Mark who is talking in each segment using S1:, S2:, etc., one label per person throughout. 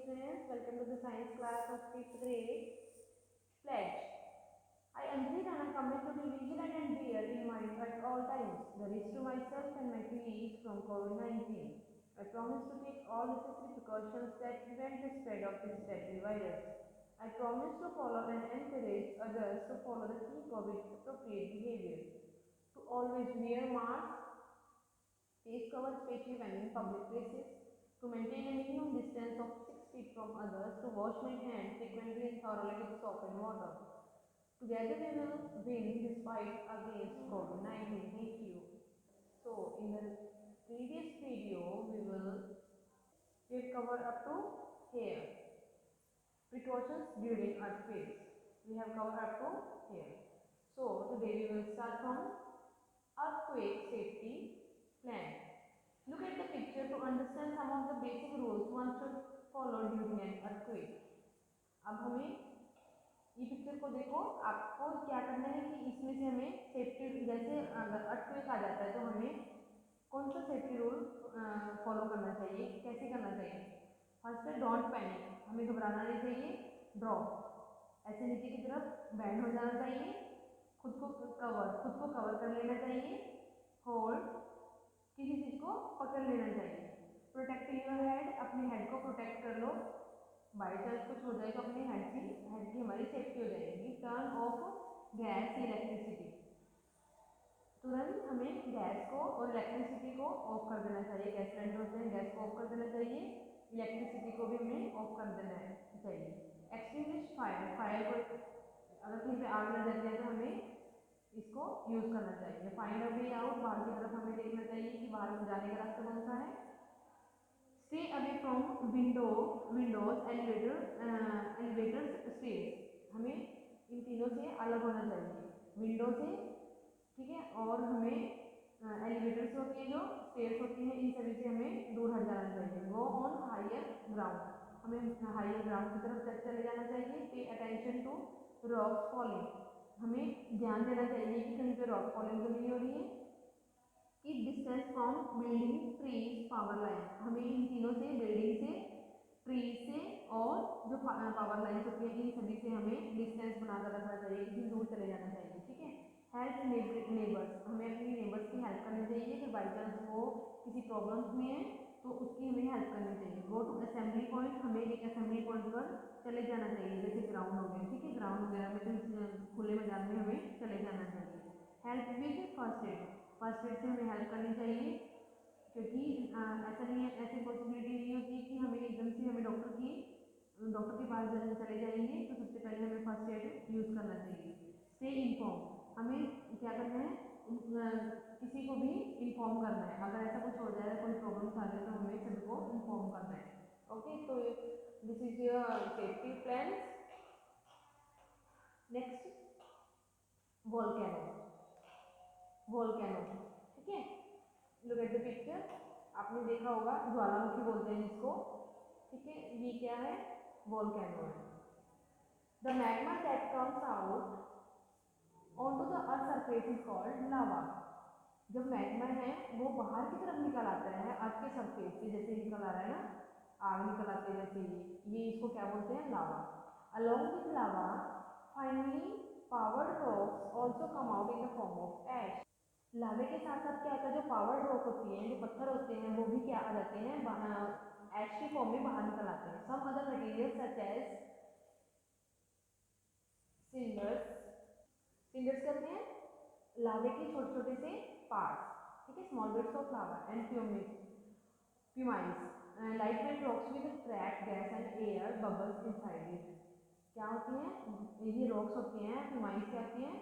S1: students, welcome to the science class of 5th grade. Pledge. I Anjali Rana commit to be vigilant and bear in mind at all times the risk to myself and my colleagues from COVID-19. I promise to take all necessary precautions that prevent the spread of this deadly virus. I promise to follow and encourage others to follow the key COVID-appropriate behavior. To always wear masks, face cover especially when in public places, to maintain a minimum distance of 6 feet from others, to wash my hands frequently and thoroughly with soap and water. Together we will win this fight against COVID-19. Thank you. So in the previous video we've covered up to here. Precautions during earthquakes. We have covered up to here. So today we will start from earthquake safety plan. Look at the picture to understand some of the basic rules one should follow during an earthquake. अब हमें ये picture को देखो, आपको क्या करना है कि इसमें से हमें सेफ्टी, जैसे अगर अर्थक्वेक आ जाता है तो हमें कौन सा सेफ्टी रूल फॉलो करना चाहिए, कैसे करना चाहिए। फर्स्ट है डोंट पैनिक, हमें घबराना नहीं चाहिए। ड्रॉप, ऐसे नीचे की तरफ बैंड हो जाना चाहिए। खुद को कवर कर लेना चाहिए। होल्ड, किसी चीज़ को पकड़ लेना चाहिए। प्रोटेक्ट योर हेड, अपने हेड को प्रोटेक्ट कर लो। बाई चांस कुछ हो जाए तो अपने हेड की हमारी सेफ्टी हो जाएगी। टर्न ऑफ गैस इलेक्ट्रिसिटी, तुरंत हमें गैस को और इलेक्ट्रिसिटी को ऑफ कर देना चाहिए। गैस सिलेंडर होते हैं, गैस को ऑफ कर देना चाहिए। इलेक्ट्रिसिटी को भी हमें ऑफ कर देना चाहिए। एक्सटिंग्विश फायर, फायर को अगर कहीं पे आग लग जाती है तो हमें इसको यूज़ करना चाहिए। फाइंड अ वे आउट, बाहर की तरफ हमें देखना चाहिए कि बाहर जाने का रास्ता कौन सा है। Stay away from Windows, elevators, stairs, हमें इन तीनों से अलग होना चाहिए। विंडो से, ठीक है, और हमें एलिवेटर्स होती है, जो स्टेयर्स होती हैं, इन सभी से हमें दूर हट जाना चाहिए। गो ऑन हायर ग्राउंड, हमें हायर ग्राउंड की तरफ चले जाना चाहिए। Pay attention to rock falling, हमें ध्यान देना चाहिए कि कहीं पे रॉक फॉलिंग तो नहीं हो रही है। कि distance from building, trees, power line, हमें इन तीनों से, बिल्डिंग से, ट्रीज से और जो पावर लाइन होती है, इन सभी से हमें डिस्टेंस बनाकर रखना चाहिए, कहीं दूर चले जाना चाहिए। ठीक है। हेल्प नेबर्स, हमें अपनी नेबर्स की हेल्प करनी चाहिए कि बाई चांस वो किसी प्रॉब्लम्स में है तो उसकी हमें हेल्प करनी चाहिए। गो टू असेंबली पॉइंट, हमें एक असेंबली पॉइंट पर चले जाना चाहिए, जैसे ग्राउंड हो गया, ठीक है, ग्राउंड वगैरह में तो खुले मैदान में हमें चले जाना चाहिए। Help with first aid, first aid से हमें हेल्प करनी चाहिए, क्योंकि ऐसा नहीं है, ऐसी पॉसिबिलिटी नहीं होती कि हमें एकदम से हमें डॉक्टर के पास चले जाएंगे, तो सबसे पहले हमें फर्स्ट एड यूज़ करना चाहिए। स्टे इन्फॉर्म, हमें क्या करना है, किसी को भी इन्फॉर्म करना है। अगर ऐसा कुछ हो जाए, कोई प्रॉब्लम्स आ जाए तो हमें सभी को इन्फॉर्म करना है। ओके, तो this is your safety plan. Next, volcano, ठीक है। लुक एट द पिक्चर, आपने देखा होगा, ज्वालामुखी बोलते हैं जिसको, ठीक है। ये क्या है, वोल्केनो है। The magma that comes out on to the earth surface is called lava. जब मैग्मा है वो बाहर की तरफ निकल आता है अर्थ के सरफेस से, जैसे निकल आ रहा है ना, आग निकल आती है जैसे ये इसको क्या बोलते हैं, lava. Along with lava finally powered rocks also come out in the form of ash. लावे के साथ साथ क्या होता है, जो पावर्ड रॉक होती हैं, जो पत्थर होते हैं, वो भी क्या आ जाते हैं, एश की फॉर्म में बाहर निकल आते हैं। Some other material such as cinders, cinders कहते हैं लावे के छोटे छोटे से पार्ट्स, ठीक है, small bits of lava. And pumice, light weight rocks with trap gas and air bubbles inside it. क्या होती हैं ये रॉक्स होती हैं, प्यूमाइस क्या होती हैं,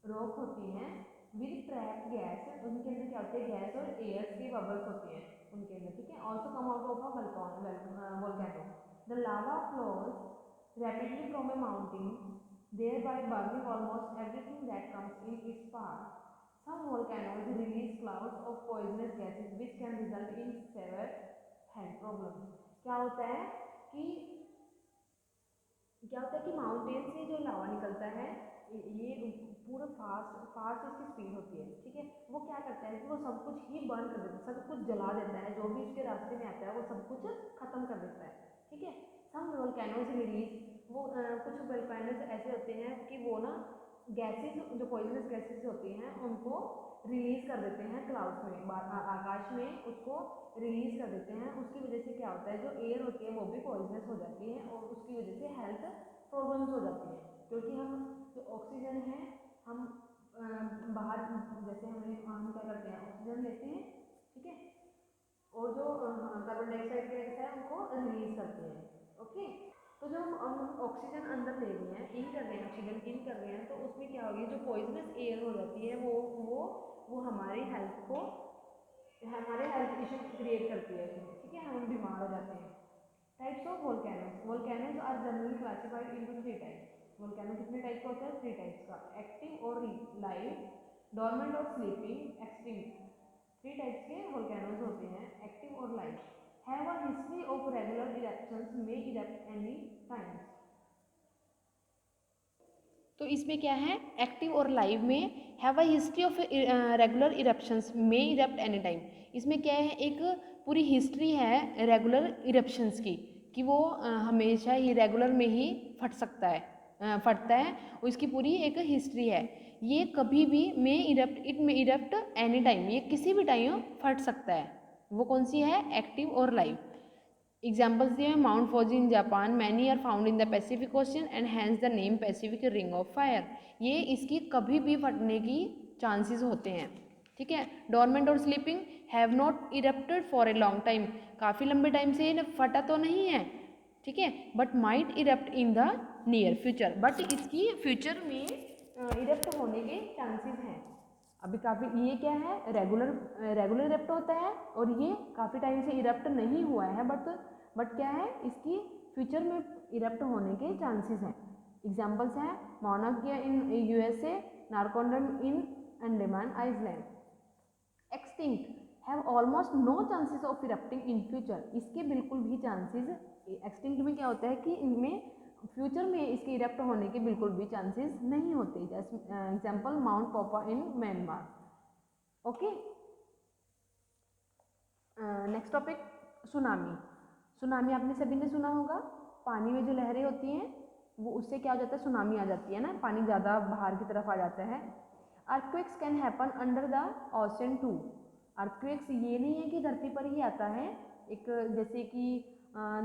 S1: रॉक होती हैं विद ट्रैप गैस, उनके अंदर क्या होते हैं, गैस और एयर की बबल्स होती हैं उनके अंदर, ठीक है। Also come out of a volcano. The lava flows rapidly from A mountain, thereby burning almost everything that comes in its path. Some volcanoes release clouds of poisonous gases which can result in severe health problems. क्या होता है कि mountain से जो लावा निकलता है, ये पूरा फास्ट उसकी स्पीड होती है, ठीक है। वो क्या करता है कि वो सब कुछ ही बर्न कर देता है, सब कुछ जला देता है, जो भी उसके रास्ते में आता है वो सब कुछ खत्म कर देता है। ठीक है। सम वोल्केनोज रिलीज, वो कुछ वोल्केनोज ऐसे होते हैं कि वो ना गैसेस, जो पॉइजनस गैसेस होती हैं उनको रिलीज कर देते हैं क्लाउड्स में, आकाश में उसको रिलीज कर देते हैं। उसकी वजह से क्या होता है, जो एयर होती है वो भी पॉइजनस हो जाती है और उसकी वजह से हेल्थ प्रॉब्लम्स हो जाती हैं। क्योंकि हम जो ऑक्सीजन है हम बाहर, जैसे हम क्या करते हैं, ऑक्सीजन लेते हैं, ठीक है, और जो कार्बन डाइऑक्साइड गैस है उनको रिलीज करते हैं। ओके, तो जो हम ऑक्सीजन अंदर ले रहे हैं, इन कर रहे हैं, ऑक्सीजन इन कर रहे हैं, तो उसमें क्या होगी, जो पॉइजनस एयर हो जाती है वो हमारी हेल्थ को, हमारे हेल्थ इशू क्रिएट करती है उसमें, ठीक है, हम बीमार हो जाते हैं। Types of volcanoes, volcanoes are generally classified into 3 types. Volcano कितने टाइप का होता है, 3 टाइप्स का, एक्टिव और लाइव, डोर्मेंट और स्लीपिंग, एक्सटिंक्ट। 3 टाइप्स के वोल्केनोज होते हैं, एक्टिव और live. Have a history of regular eruptions, may erupt any time. तो इसमें क्या है, एक्टिव और लाइव में have a history of regular eruptions may erupt any time. इसमें क्या है, एक पूरी हिस्ट्री है रेगुलर इरप्शंस की, कि वो हमेशा ही रेगुलर में ही फट सकता है, फटता है, और इसकी पूरी एक हिस्ट्री है। ये कभी भी may erupt, it may erupt any time, ये किसी भी टाइम फट सकता है। वो कौन सी है, एक्टिव और लाइव। एग्जाम्पल्स दिए हैं, mount Fuji in Japan, many are found in the Pacific Ocean and hence the name Pacific ring of fire. ये इसकी कभी भी फटने की चांसेस होते हैं, ठीक है। डोरमेंट और sleeping, have not erupted for a long time, काफ़ी लंबे टाइम से फटा तो नहीं है, ठीक है, but might erupt in the near future, but इसकी फ्यूचर में इरप्ट होने के चांसेस हैं। अभी काफ़ी, ये क्या है, रेगुलर इरप्ट होता है और ये काफ़ी टाइम से इरप्ट नहीं हुआ है, बट क्या है, इसकी फ्यूचर में इरप्ट होने के चांसेस हैं। एग्जांपल्स हैं, Mauna Kea in USA, Narcondam in Andaman island. Extinct, have almost no chances of erupting in future, इसके बिल्कुल भी चांसेस, एक्सटिंक्ट में क्या होता है कि इनमें फ्यूचर में इसके इरप्ट होने के बिल्कुल भी चांसेस नहीं होते। जैसे एग्जांपल माउंट पोपा in Myanmar. Okay, next topic, tsunami. Tsunami आपने सभी ने सुना होगा, पानी में जो लहरें होती हैं वो, उससे क्या हो जाता है, सुनामी आ जाती है ना, पानी ज़्यादा बाहर की तरफ आ जाता है। Earthquakes can happen under the ocean too. Earthquakes ये नहीं है कि धरती पर ही आता है, एक जैसे कि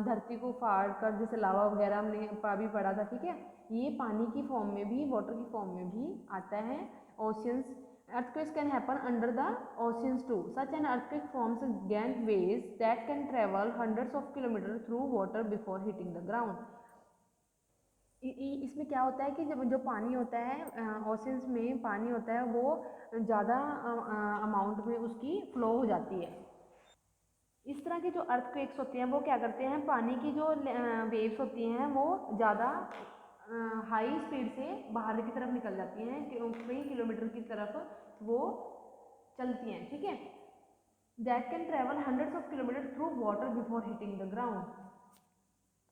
S1: धरती को फाड़ कर जैसे लावा वगैरह हमने भी पढ़ा था, ठीक है, ये पानी की फॉर्म में भी, वाटर की फॉर्म में भी आता है। Oceans, earthquakes can happen under the oceans too. Such an earthquake forms giant waves that can travel hundreds of kilometers through water before hitting the ground. इसमें क्या होता है कि जब जो पानी होता है, ओशंस में पानी होता है, वो ज़्यादा अमाउंट में उसकी फ्लो हो जाती है। इस तरह के जो अर्थक्वेक्स होते हैं वो क्या करते हैं, पानी की जो वेव्स होती हैं वो ज़्यादा हाई स्पीड से बाहर की तरफ निकल जाती हैं, कई किलोमीटर की तरफ वो चलती हैं, ठीक है। That can travel hundreds of kilometre through water before hitting the ground.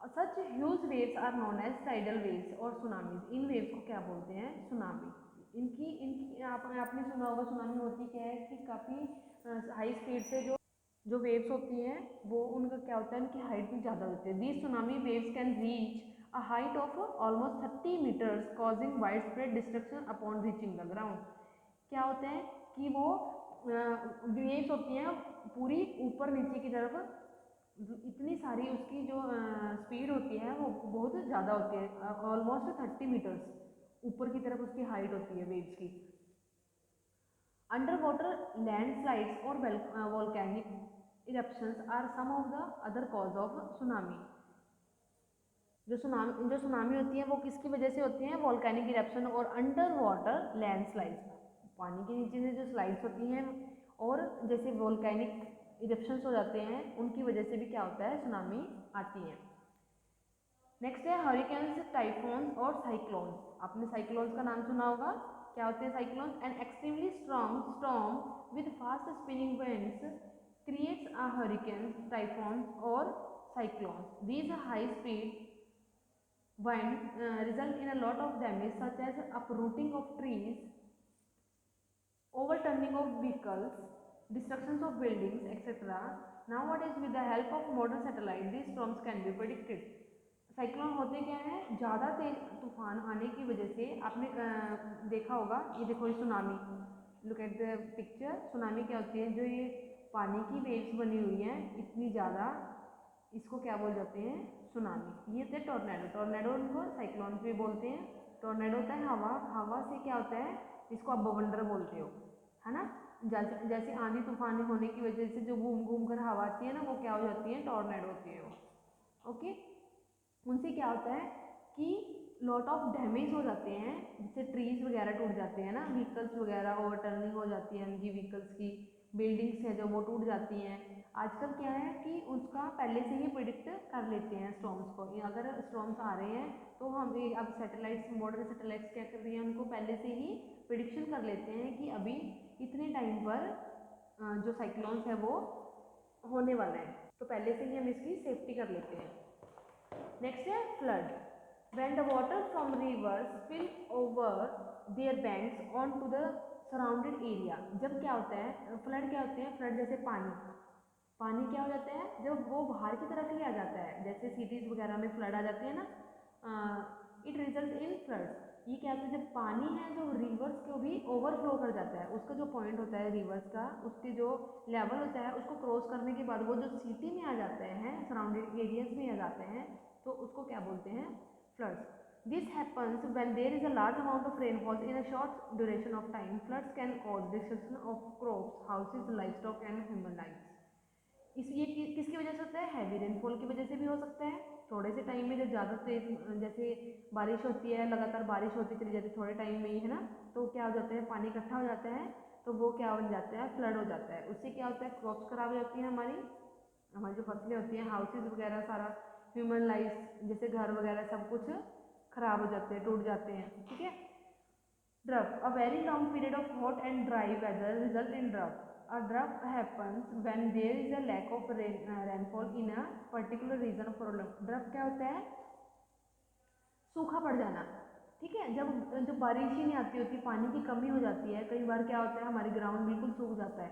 S1: Such huge waves are known as tidal waves और सुनामीज। इन वेव्स को क्या बोलते हैं, सुनामी। इनकी इनकी आपने सुना होगा, सुनामी होती क्या है कि काफ़ी हाई स्पीड से जो वेव्स होती हैं वो, उनका क्या होता है, उनकी हाइट भी ज़्यादा होती है। These tsunami waves can reach a height of almost 30 metres causing widespread destruction upon reaching the ground. क्या होता है कि वो वेव्स होती हैं पूरी ऊपर नीचे की तरफ, इतनी सारी उसकी जो स्पीड होती है वो बहुत ज़्यादा होती है, ऑलमोस्ट 30 मीटर्स ऊपर की तरफ उसकी हाइट होती है वेव्स की। अंडर वाटर लैंडस्लाइड्स और volcanic eruptions are some of the other cause of tsunami. जो सुनामी होती है वो किसकी वजह से होती है, वोल्केनिक इरप्शन और अंडर वाटर लैंडस्लाइड्स, पानी के नीचे से जो स्लाइड्स होती हैं और जैसे वोल्केनिक इरप्शंस हो जाते हैं, उनकी वजह से भी क्या होता है, सुनामी आती है। नेक्स्ट है हरिकेन्स, टाइफून और साइक्लोन्स। आपने साइक्लोन्स का नाम सुना होगा, क्या होते हैं cyclones, an extremely strong storm with fast spinning winds creates a hurricane, typhoon और cyclones. These high speed wind result in a lot of damage such as uprooting of trees, overturning of vehicles, destructions of buildings, etc. Now what is with the help of modern satellite this storms can be predicted. Cyclone होते क्या है, ज़्यादा तेज तूफान आने की वजह से आपने देखा होगा, ये देखो ये tsunami, look at the picture. Tsunami क्या होती है, जो ये पानी की वेव्स बनी हुई हैं इतनी ज़्यादा, इसको क्या बोल जाते हैं, सुनामी। ये होते हैं टॉर्नेडो, टॉर्नेडो उनको साइक्लोन भी बोलते हैं। टॉर्नेडो होता है हवा, हवा से क्या होता है, इसको आप बवंडर बोलते हो, है ना। जैसे जैसे आंधी तूफान होने की वजह से जो घूम घूम कर हवा आती है ना, वो क्या हो जाती है, टॉर्नेडो होती है वो। ओके, उनसे क्या होता है कि लॉट ऑफ डैमेज हो जाते हैं, जैसे ट्रीज वगैरह टूट जाते हैं ना, व्हीकल्स वगैरह ओवरटर्निंग हो जाती है उनकी व्हीकल्स की, बिल्डिंग्स हैं जो वो टूट जाती हैं। आजकल क्या है कि उसका पहले से ही प्रिडिक्ट कर लेते हैं स्टॉर्म्स को, अगर स्टॉर्म्स आ रहे हैं तो हम अब सैटेलाइट्स, मॉडर्न सैटेलाइट्स क्या कर रही हैं, उनको पहले से ही प्रिडिक्शन कर लेते हैं कि अभी इतने टाइम पर जो साइक्लोन्स है वो होने वाला है, तो पहले से ही हम इसकी सेफ्टी कर लेते हैं। नेक्स्ट है flood. When the water from rivers spill over their banks onto the surrounded area, जब क्या होता है फ्लड, क्या होते हैं फ्लड, जैसे पानी, पानी क्या हो जाता है जब वो बाहर की तरफ ही आ जाता है, जैसे सिटीज़ वगैरह में फ्लड आ जाती है ना, इट रिजल्ट इन फ्लड। ये क्या होता है, जब पानी है जो रिवर्स को भी ओवरफ्लो कर जाता है, उसका जो पॉइंट होता है रिवर्स का, उसके जो लेवल होता है उसको क्रॉस करने के बाद वो जो सिटी में आ जाते हैं, सराउंडिंग एरियाज में आ जाते हैं, तो उसको क्या बोलते हैं, floods. This happens when there is a large amount of rainfall in a short duration of time. Floods can cause destruction of crops, houses, livestock and human lives. इस ये किसकी वजह से होता है, हैवी रेनफॉल की वजह से भी हो सकता है। थोड़े से टाइम में जब ज़्यादा तेज जैसे बारिश होती है, लगातार बारिश होती चली जाती है थोड़े टाइम में ही, है ना, तो क्या हो जाता है, पानी इकट्ठा हो जाता है, तो वो क्या बन जाता है, फ्लड हो जाता है। उससे क्या होता है, क्रॉप्स खराब हो जाती हैं, हमारी जो फसलें होती हैं, हाउसेज वगैरह, सारा ह्यूमन लाइफ जैसे घर वगैरह सब कुछ खराब हो जाते हैं, टूट जाते हैं, ठीक है। Drought, a very long period of hot and dry weather result in drought. A drought happens when there is a lack of rainfall in a particular region for a long. Drought क्या होता है, सूखा पड़ जाना, ठीक है, जब बारिश ही नहीं आती होती, पानी की कमी हो जाती है। कई बार क्या होता है, हमारी ग्राउंड बिल्कुल सूख जाता है,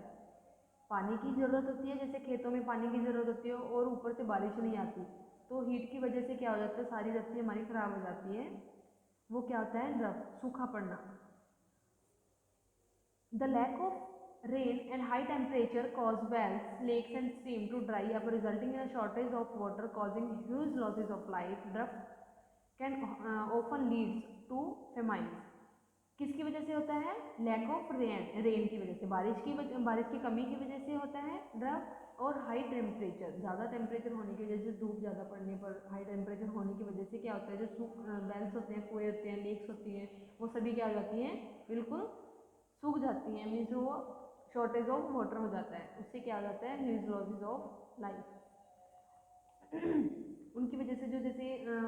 S1: पानी की ज़रूरत होती है, जैसे खेतों में पानी की ज़रूरत होती है, और ऊपर से बारिश नहीं आती, तो हीट की वजह से क्या हो जाता है, सारी रस्सी हमारी ख़राब हो जाती है, वो क्या होता है, ड्रफ, सूखा पड़ना। The lack of rain and high temperature cause wells, lakes and streams to dry up, resulting in a shortage of water, causing huge losses of life. Drought can often leads to famine. किसकी वजह से होता है, lack of rain की वजह से, बारिश की कमी की वजह से होता है ड्रफ। और हाई टेम्परेचर, ज़्यादा टेम्परेचर होने की वजह से, धूप ज़्यादा पड़ने पर, हाई टेम्परेचर होने की वजह से क्या होता है, जो वेल्स होते हैं, कुएं होते हैं, लेक्स होती हैं, वो सभी क्या हो जाती हैं, बिल्कुल सूख जाती हैं, मीन्स वो शॉर्टेज ऑफ वाटर हो जाता है। उससे क्या हो जाता है, ह्यूज लॉसेज ऑफ लाइफ। उनकी वजह से जो जैसे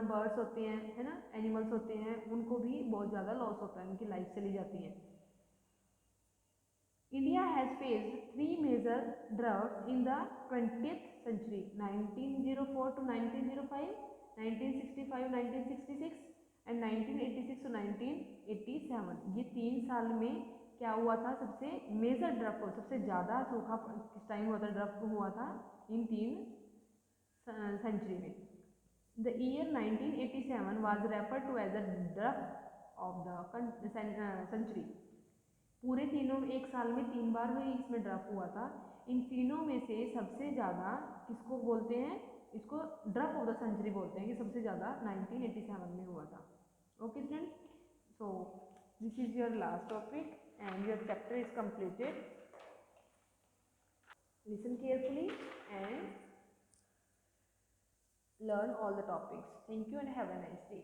S1: बर्ड्स होते हैं, है ना, एनिमल्स होते हैं, उनको भी बहुत ज़्यादा लॉस होता है, उनकी लाइफ चली जाती है। India has faced 3 major droughts in the 20th century, 1904 to 1905, 1965 1966 and 1986 to 1987। ये 3 साल में क्या हुआ था, सबसे मेजर ड्रफ, सबसे ज़्यादा सूखा किस टाइम हुआ था, ड्रफ हुआ था इन 3 सेंचुरी में। The year 1987 was referred to as the drought of the century. पूरे तीनों, एक साल में 3 बार हुई इसमें ड्रफ हुआ था। इन तीनों में से सबसे ज़्यादा किसको बोलते हैं, इसको ड्रफ ऑफ द सेंचुरी बोलते हैं, कि सबसे ज़्यादा 1987 में हुआ था। Okay student, so this is your last topic and your chapter is completed. Listen carefully and learn all the topics. Thank you and have a nice day.